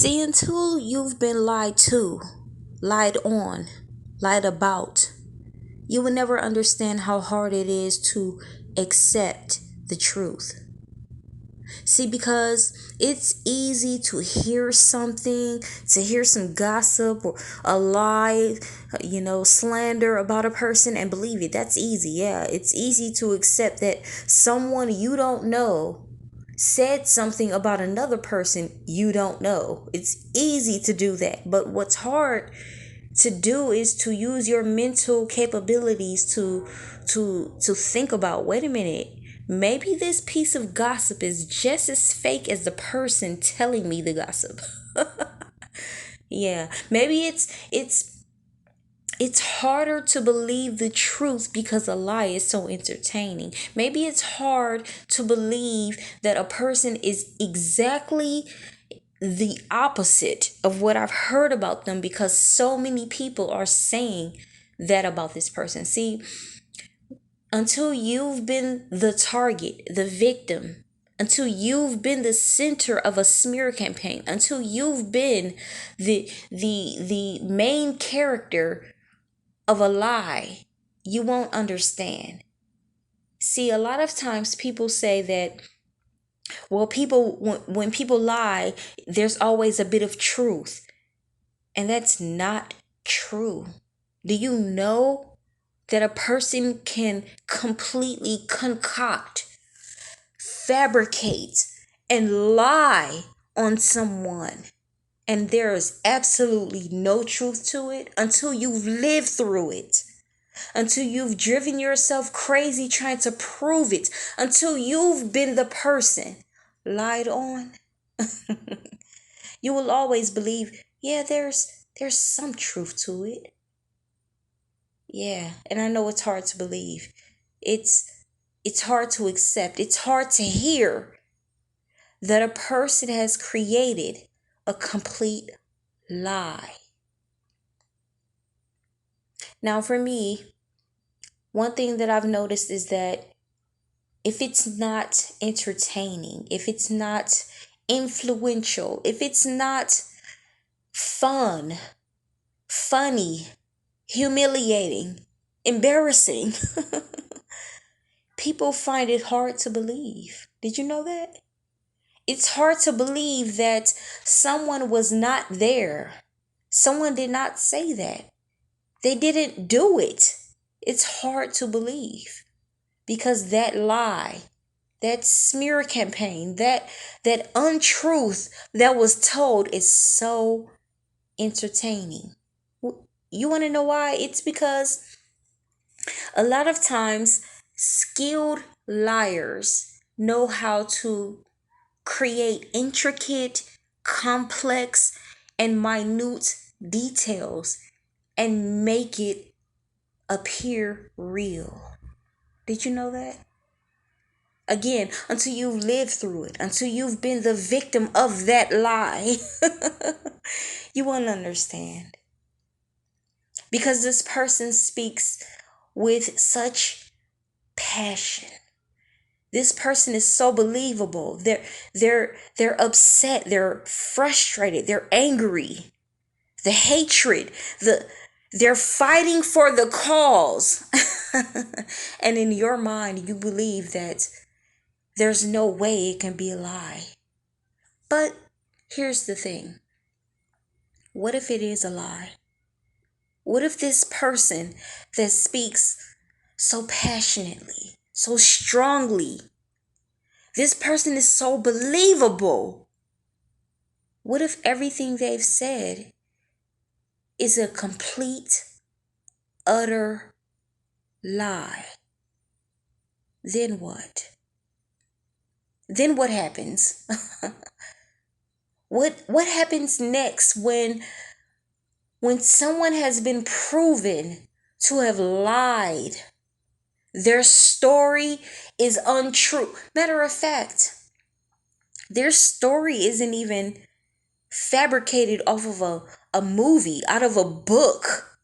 See, until you've been lied to, lied on, lied about, you will never understand how hard it is to accept the truth. See, because it's easy to hear something, to hear some gossip or a lie, slander about a person and believe it. That's easy. Yeah, it's easy to accept that someone you don't know said something about another person you don't know. It's easy to do that. But what's hard to do is to use your mental capabilities to think about, wait a minute, maybe this piece of gossip is just as fake as the person telling me the gossip. Yeah, maybe it's harder to believe the truth because a lie is so entertaining. Maybe it's hard to believe that a person is exactly the opposite of what I've heard about them because so many people are saying that about this person. See, until you've been the target, the victim, until you've been the center of a smear campaign, until you've been the main character of a lie, you won't understand. See, a lot of times people say that, well, when people lie, there's always a bit of truth. And that's not true. Do you know that a person can completely concoct, fabricate, and lie on someone, and there is absolutely no truth to it until you've lived through it? Until you've driven yourself crazy trying to prove it, until you've been the person lied on, you will always believe, yeah, there's some truth to it. Yeah, and I know it's hard to believe. It's hard to accept. It's hard to hear that a person has created a complete lie. Now, for me, one thing that I've noticed is that if it's not entertaining, if it's not influential, if it's not fun, funny, humiliating, embarrassing, people find it hard to believe. Did you know that? It's hard to believe that someone was not there. Someone did not say that. They didn't do it. It's hard to believe because that lie, that smear campaign, that untruth that was told is so entertaining. You want to know why? It's because a lot of times skilled liars know how to create intricate, complex, and minute details and make it appear real. Did you know that? Again, until you've lived through it, until you've been the victim of that lie, you won't understand. Because this person speaks with such passion. This person is so believable. They're upset, they're frustrated, they're angry. The hatred, they're fighting for the cause. And in your mind, you believe that there's no way it can be a lie. But here's the thing. What if it is a lie? What if this person that speaks so passionately, so strongly, this person is so believable? What if everything they've said is a complete, utter lie? Then what? Then what happens? What happens next when someone has been proven to have lied? Their story is untrue. Matter of fact, their story isn't even fabricated off of a movie, out of a book.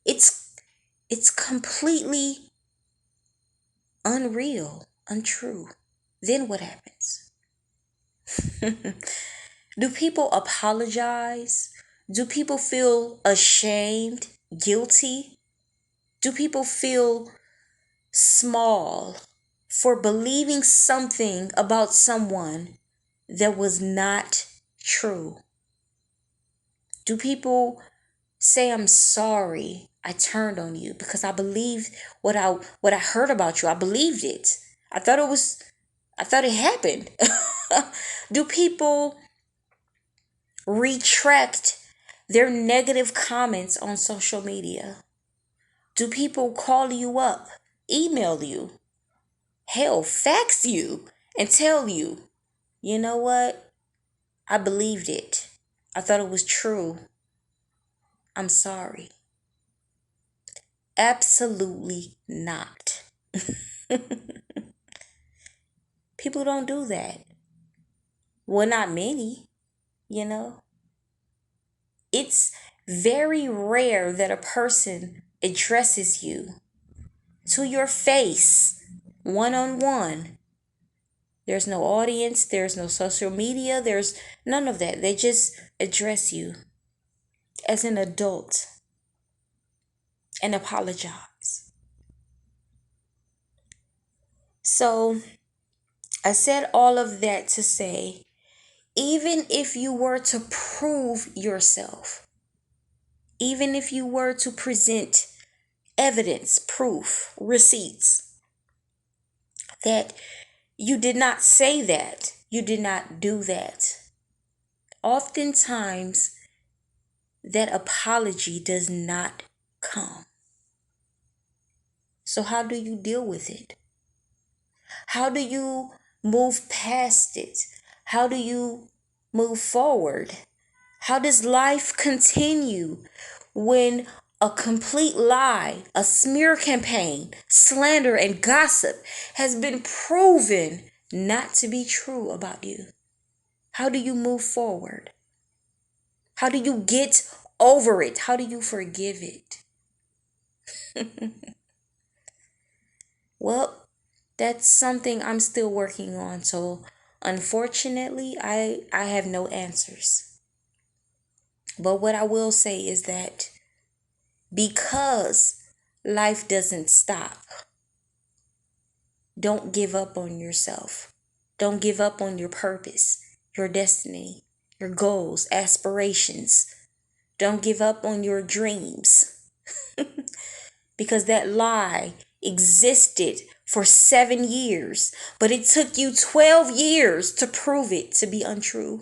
It's completely unreal, untrue. Then what happens? Do people apologize? Do people feel ashamed, guilty? Do people feel small for believing something about someone that was not true? Do people say, I'm sorry I turned on you because I believed what I heard about you? I believed it. I thought it happened. Do people retract their negative comments on social media? Do people call you up, email you, hell, fax you, and tell you, you know what? I believed it. I thought it was true. I'm sorry. Absolutely not. People don't do that. Well, not many, you know. It's very rare that a person addresses you to your face, one on one. There's no audience, there's no social media, there's none of that. They just address you as an adult and apologize. So I said all of that to say, even if you were to prove yourself, even if you were to present evidence, proof, receipts that you did not say that, you did not do that, oftentimes that apology does not come. So, how do you deal with it? How do you move past it? How do you move forward? How does life continue when a complete lie, a smear campaign, slander, and gossip has been proven not to be true about you? How do you move forward? How do you get over it? How do you forgive it? Well, that's something I'm still working on. So, unfortunately, I have no answers. But what I will say is that because life doesn't stop, don't give up on yourself. Don't give up on your purpose, your destiny, your goals, aspirations. Don't give up on your dreams. Because that lie existed for 7 years, but it took you 12 years to prove it to be untrue.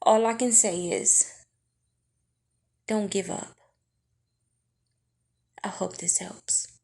All I can say is, don't give up. I hope this helps.